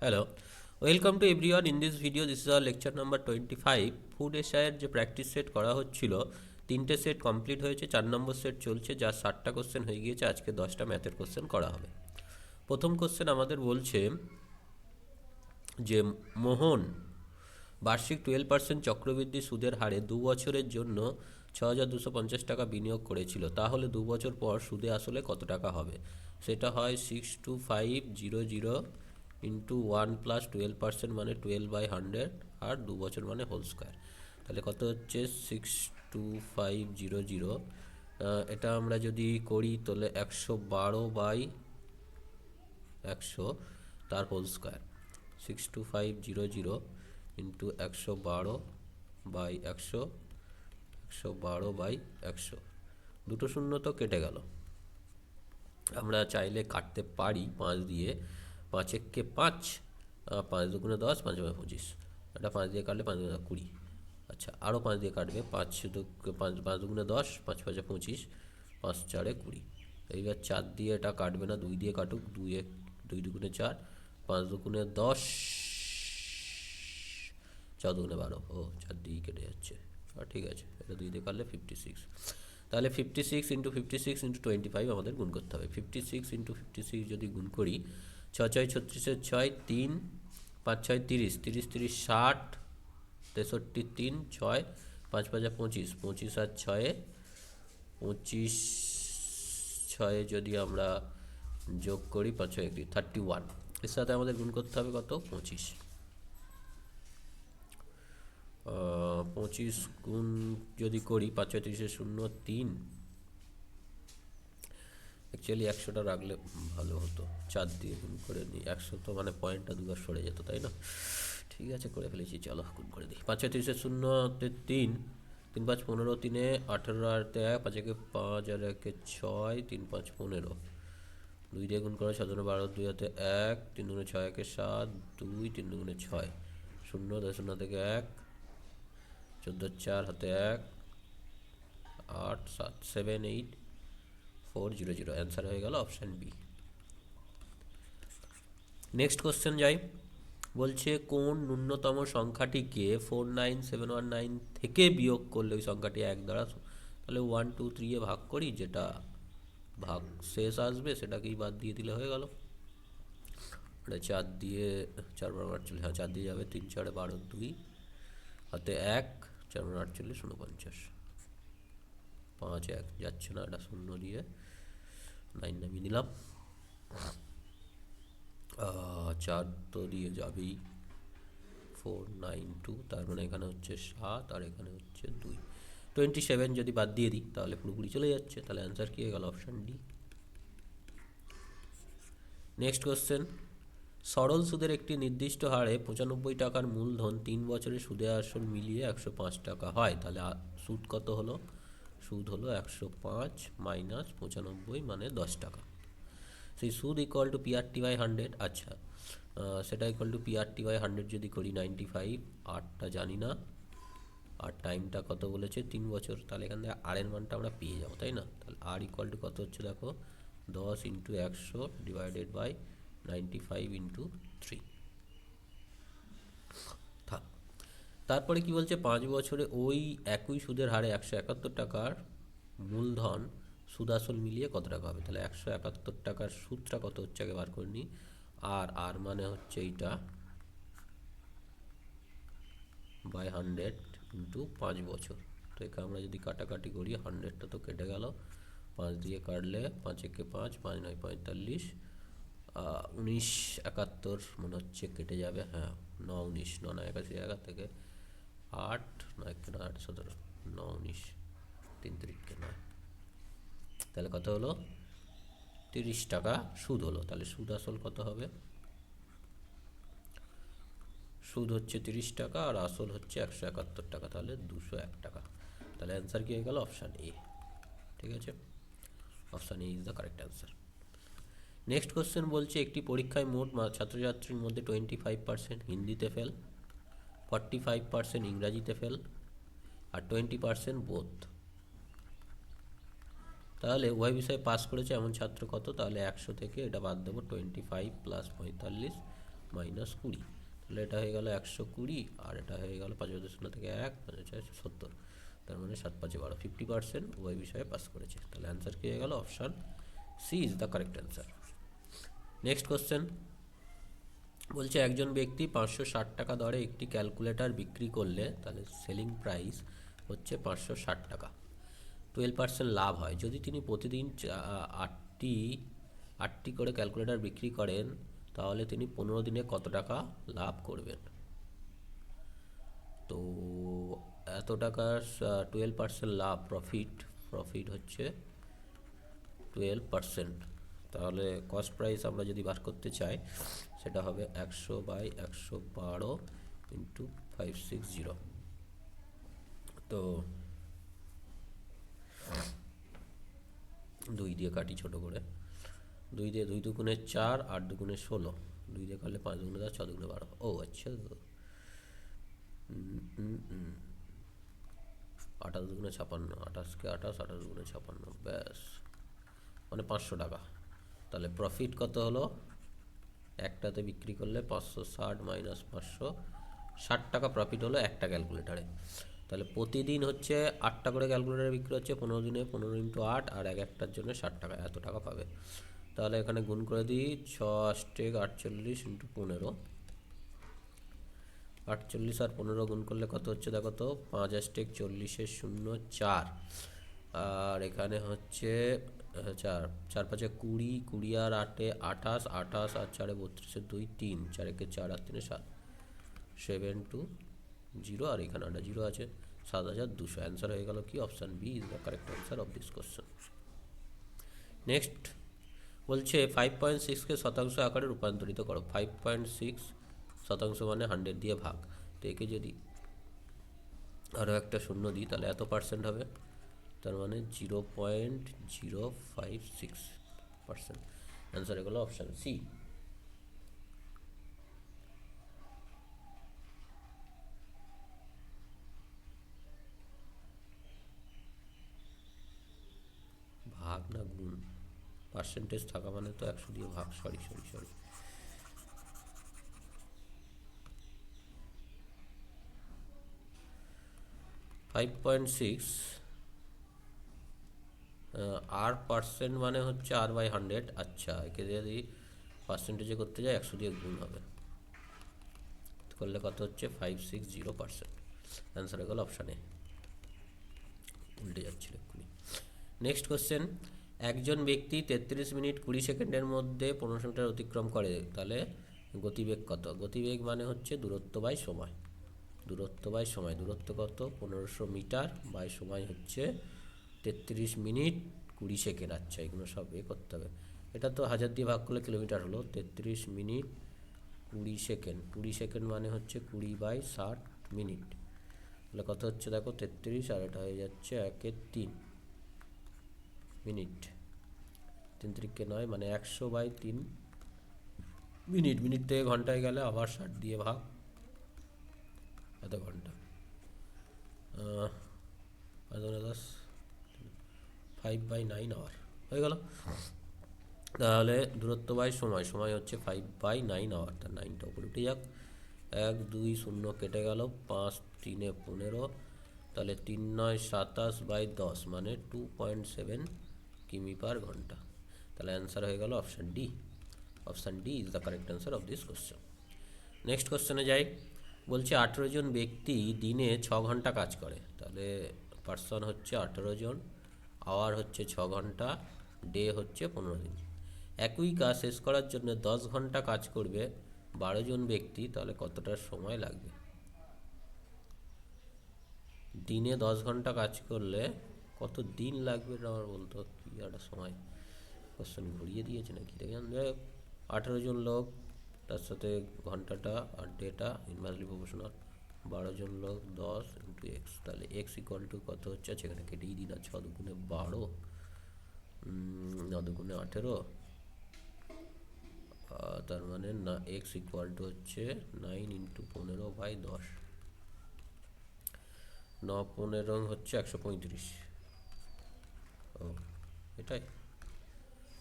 Hello, welcome to everyone. In this video this is our lecture number 25। Food এসআইয়ের যে practice set করা হচ্ছিল, তিনটে সেট কমপ্লিট হয়েছে, 4 নম্বর সেট চলছে, যার 60টা কোশ্চেন হয়ে গিয়েছে। আজকে 10টা ম্যাথের কোশ্চেন করা হবে। প্রথম কোশ্চেন আমাদের বলছে যে মোহন বার্ষিক 12% চক্রবৃদ্ধি সুদের হারে 2 বছরের জন্য 6,250 টাকা বিনিয়োগ করেছিল। তাহলে 2 বছর পর সুদে আসলে কত টাকা হবে? সেটা হয় 62500 ইন্টু 1 + 12% মানে 12/100, আর 2 বছর মানে হোল স্কোয়ার। তাহলে কত হচ্ছে 62500। এটা আমরা যদি করি তাহলে 112/100 তার হোল স্কোয়ার। 62500 ইন্টু 112/100, 112/100, দুটো শূন্য তো কেটে গেল। আমরা চাইলে কাটতে পারি 5 দিয়ে। 5 একে 5, 5 দুগুণে 10, 5 25। এটা 5 দিয়ে কাটলে 5 দুগুণে 20। আচ্ছা, আরও 5 দিয়ে কাটবে। 5 শুধু 5, 5 দুগুণে 10, 5 5 25, 5 4 20। এইবার 4 দিয়ে এটা কাটবে না, 2 দিয়ে কাটুক। 2 দুগুণে 4, 5 দুগুণে 10, 4 দুগুণে 12। ও, 4 দিয়েই কেটে যাচ্ছে। ঠিক আছে, এটা 2 দিয়ে কাটলে 56। তাহলে 56 × 56 × 25 আমাদের গুণ করতে হবে। 56 × 56 যদি গুণ করি, 6 6 36, 6 3, 5 6 30, 30 30 60, 63 3 6, 5 5 25, 25 আর 6, 25 6 যদি আমরা যোগ করি, 5 6 31। এর সাথে আমাদের গুণ করতে হবে কত? 25। 25 গুণ যদি করি, 5 6 30 0 3। অ্যাকচুয়ালি 100টা রাখলে ভালো হতো, 4 দিয়ে গুণ করে নিই। 100 তো মানে পয়েন্টটা দুবার সরে যেত, তাই না? ঠিক আছে, করে ফেলেছি, চলো গুণ করে দিই। 5 6 30 0 3, 3 5 15, 3 18, আর 1 5 একে 5, আর 1 6, 3 5 15। 2 দিয়ে গুণ করে 7 12, 2 হাতে 1, 3 দুগুণে 6 1 7, 2 3 দুগুণে 6, 0 10 0 থেকে 1, 14 4 হাতে 1, 8 7 7 8 4 0 0। অ্যান্সার হয়ে গেল অপশান বি। নেক্সট কোশ্চেন যাই। বলছে কোন ন্যূনতম সংখ্যাটিকে 49719 থেকে বিয়োগ করলে ওই সংখ্যাটি 1 দ্বারা, তাহলে 1 2 3 এ ভাগ করি, যেটা ভাগ শেষ আসবে সেটাকেই বাদ দিয়ে দিলে হয়ে গেল। এটা 4 দিয়ে 4 বার 48, হ্যাঁ 4 দিয়ে যাবে। 3 4 12, 2 হাতে 1, 4 বার 48 49, 5 1 যাচ্ছে না, এটা শূন্য দিয়ে 9 নামিয়ে নিলাম। 4 তো দিয়ে যাবেই, 492, তার মানে এখানে হচ্ছে 7, আর এখানে হচ্ছে 2। 27 যদি বাদ দিয়ে দিই তাহলে পুরোপুরি চলে যাচ্ছে। তাহলে অ্যান্সার কি হয়ে গেল? Option D. Next question. সরল সুদের একটি নির্দিষ্ট হারে 95 টাকার মূলধন 3 বছরে সুদে আসল মিলিয়ে 105 টাকা হয়। তাহলে সুদ কত হলো? সুদ হলো 105 মাইনাস 95 মানে 10 টাকা। সেই সুদ ইকুয়াল টু PRT/100। আচ্ছা, সেটা ইকুয়াল টু PRT/100 যদি করি 95, আরটা জানি না, আর টাইমটা কত বলেছে? 3 বছর। তাহলে এখান থেকে আর এর মানটা আমরা পেয়ে যাবো, তাই না? তাহলে আর ইকুয়াল টু কত হচ্ছে দেখো, 10 × 100 ডিভাইডেড বাই 95 × 3। থাক। তারপরে কি বলছে? 5 বছরে ওই একই সুদের হারে 171 টাকার মূলধন সুদ আসল মিলিয়ে কত টাকা হবে? তাহলে 171 টাকার সুদটা কত হচ্ছে আগে বার করে নিই। আর মানে হচ্ছে এইটা বাই 100 ইন্টু 5 বছর। তো এখানে আমরা যদি কাটাকাটি করি, 100টা তো কেটে গেল, 5 দিয়ে কাটলে 5 একে 5, 5 9 45, 19 71 মনে হচ্ছে কেটে যাবে। হ্যাঁ, 9 19, 9 9 81, 11 থেকে 8 9 8 17, 9 19, 3 3 9। তাহলে কত হলো? 30 টাকা সুদ হলো। তাহলে সুদ আসল কত হবে? সুদ হচ্ছে 30 টাকা, আর আসল হচ্ছে 171 টাকা, তাহলে 201 টাকা। তাহলে অ্যান্সার কি হয়ে গেল? Option A. ঠিক আছে, option A is the correct answer. Next question বলছে একটি পরীক্ষায় মোট ছাত্রছাত্রীর মধ্যে 25% হিন্দিতে ফেল, 45% ইংরাজিতে ফেল, আর 20% বোথ। তাহলে উভয় বিষয়ে পাস করেছে এমন ছাত্র কত? তাহলে 100 থেকে এটা বাদ দেবো, 25 + 45, -20, তাহলে এটা হয়ে গেল 120, আর এটা হয়ে গেল 5/0 থেকে 1, 5/70, তার মানে 7×5 = 50% উভয় বিষয়ে পাস করেছে। তাহলে অ্যান্সার কি হয়ে গেল? Option C is the correct answer. Next question বলছে একজন ব্যক্তি 560 টাকা দরে একটি ক্যালকুলেটর বিক্রি করলে তাহলে সেলিং প্রাইস হচ্ছে 560 টাকা, 12% লাভ হয়। যদি তিনি প্রতিদিন আটটি আটটি করে ক্যালকুলেটর বিক্রি করেন তাহলে তিনি 15 দিনে কত টাকা লাভ করবেন? তো এত টাকার 12% লাভ, প্রফিট হচ্ছে 12%। তাহলে কস্ট প্রাইস আমরা যদি বার করতে চাই সেটা হবে 100/112 ইন্টু 560। তো 2 দিয়ে কাটি ছোট করে, 2 দিয়ে 2 দুগুণে 4, 8 দুগুণে 16, 2 দিয়ে কাটলে 5 দুগুণে 10, 6 দুগুণে 12। ও আচ্ছা, 28 দুগুণে 56, 28কে 28, 28 দুগুণে 56, ব্যাস, মানে 500 টাকা। তাহলে প্রফিট কত হলো? একটাতে বিক্রি করলে 560 মাইনাস 560 টাকা প্রফিট হলো একটা ক্যালকুলেটারে। তাহলে প্রতিদিন হচ্ছে 8টা করে ক্যালকুলেটার বিক্রি হচ্ছে, 15 দিনে 15 ইন্টু 8, আর একটার জন্য 60 টাকা, এত টাকা পাবে। তাহলে এখানে গুণ করে দিই, 6 * 48 ইন্টু 15, 48 আর 15 গুণ করলে কত হচ্ছে দেখো তো, 5 * 40 0 4, আর এখানে হচ্ছে 4, 4 × 5 = 20, 20 আর 8 = 28, 28 আর 4 = 32, 2 3, 4 × 4 আর 3 = 7, 720, আর এখানে একটা 0 আছে, 7200। অ্যান্সার হয়ে গেল কি? Option B is the correct answer of this question. Next বলছে 5.6কে শতাংশ আকারে রূপান্তরিত করো। 5.6 শতাংশ মানে 100 দিয়ে ভাগ, তো একে যদি আরও একটা শূন্য দিই তাহলে এত পার্সেন্ট হবে, তার মানে 0.056%। অ্যান্সার হয়ে গেল অপশান সি। ভাগ না গুণ, পার্সেন্টেজ থাকা মানে তো 100 দিয়ে ভাগ, সরি। 5.6 আর পার্সেন্ট মানে হচ্ছে r/100। আচ্ছা, একে যদি পার্সেন্টেজে করতে যাই 100 দিয়ে গুণ হবে, করলে কত হচ্ছে? 560%। অ্যান্সার হয়ে গেল অপশান এ। উল্টে যাচ্ছিল এক্ষুনি। নেক্সট কোশ্চেন, একজন ব্যক্তি 33 মিনিট 20 সেকেন্ডের মধ্যে 1500 মিটার অতিক্রম করে, তাহলে গতিবেগ কত? গতিবেগ মানে হচ্ছে দূরত্ব বাই সময়। দূরত্ব কত? 1500 মিটার বাই সময় হচ্ছে 33 মিনিট 20 সেকেন্ড। আচ্ছা, এগুলো সব করতে হবে। এটা তো 1000 দিয়ে ভাগ করলে কিলোমিটার হলো। 33 মিনিট 20 সেকেন্ড, 20 সেকেন্ড মানে হচ্ছে 20/60 মিনিট। তাহলে কত হচ্ছে দেখো, 33, আর এটা হয়ে যাচ্ছে 1/3 মিনিট, 3 3 9, মানে 100/3 মিনিট। মিনিট থেকে ঘন্টায় গেলে আবার 60 দিয়ে ভাগ, এত ঘন্টা, 10 5/9 আওয়ার হয়ে গেল। তাহলে দূরত্ব বাই সময় হচ্ছে 5/9 আওয়ার, তার 9টা উপরে উঠে যাক, 1 2 0 কেটে গেল, 5 3 15, তাহলে 3 9 27/10 মানে 2.7 কিমি পার ঘন্টা। তাহলে অ্যান্সার হয়ে গেল option D. Option D is the correct answer of this question. Next কোশ্চেনে যাই। বলছে 18 জন ব্যক্তি দিনে 6 ঘন্টা কাজ করে, তাহলে পার্সন হচ্ছে 18 জন, আওয়ার হচ্ছে 6 ঘন্টা, ডে হচ্ছে 15 দিন। একই কাজ শেষ করার জন্য 10 ঘন্টা কাজ করবে 12 জন ব্যক্তি, তাহলে কতটা সময় লাগবে? দিনে 10 ঘন্টা কাজ করলে কত দিন লাগবে এটা আমার বলতো, কি একটা সময় কোশ্চেন ঘুরিয়ে দিয়েছে নাকি দেখেন। যাই হোক, 18 জন লোক, তার সাথে ঘন্টাটা আর ডেটা ইনভার্সলি প্রপোর্শনাল, 12 জন লোক 10 ইন্টু এক্স, তাহলে এক্স ইকুয়াল টু কত হচ্ছে? সেখানে কেটেই দিন, আর 6 দুগুণে 12, 9 দুগুণে 18, তার মানে না, এক্স ইকুয়াল টু হচ্ছে 9 ইন্টু 15/10, 9 15 হচ্ছে 135। ও, এটাই।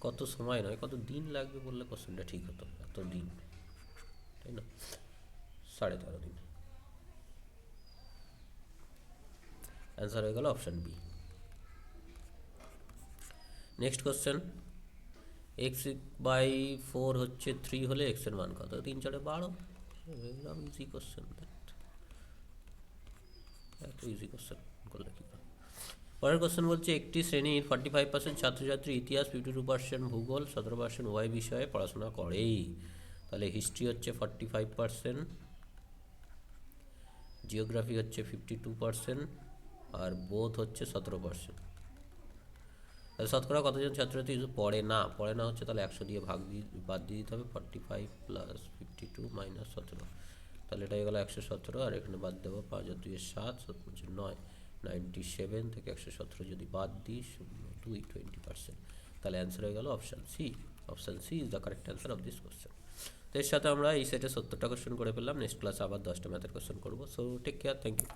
কত সময় নয়, কত দিন লাগবে বললে কোশ্চেনটা ঠিক হতো। এত দিন, তাই না? 13.5 দিন। অ্যান্সার হয়ে গেল option B. Next question, x/4 হচ্ছে 3 হলে x এর মান কত? 3 4 12। একদম ইজি কোশ্চেন, এত ইজি কোশ্চেন করলে কি করে? পরের কোশ্চেন বলছে, একটি শ্রেণীর 45% ছাত্রছাত্রী ইতিহাস, 52% ভূগোল, 17% ওয়াই বিষয়ে পড়াশোনা করে। তাহলে হিস্ট্রি হচ্ছে 45%, জিওগ্রাফি হচ্ছে 52%, আর বোধ হচ্ছে 17%। তাহলে শতকরা কতজন ছাত্রছাত্রী পড়ে না? পড়ে না হচ্ছে, তাহলে 100 দিয়ে বাদ দিয়ে দিতে হবে। 45 প্লাস 52 মাইনাস 17, তাহলে এটা হয়ে গেলো 117। আর এখানে বাদ দেবো 5 আর 2 7, 9, 97 থেকে 117 যদি বাদ দিই 2 20%। তাহলে অ্যান্সার হয়ে গেল option C. Option C is the correct answer of this question. তো এর সাথে আমরা এই সেটে 70টা কোশ্চেন করে ফেললাম। নেক্সট ক্লাসে আবার 10টা ম্যাথের কোশ্চেন করবো। So take care, thank you.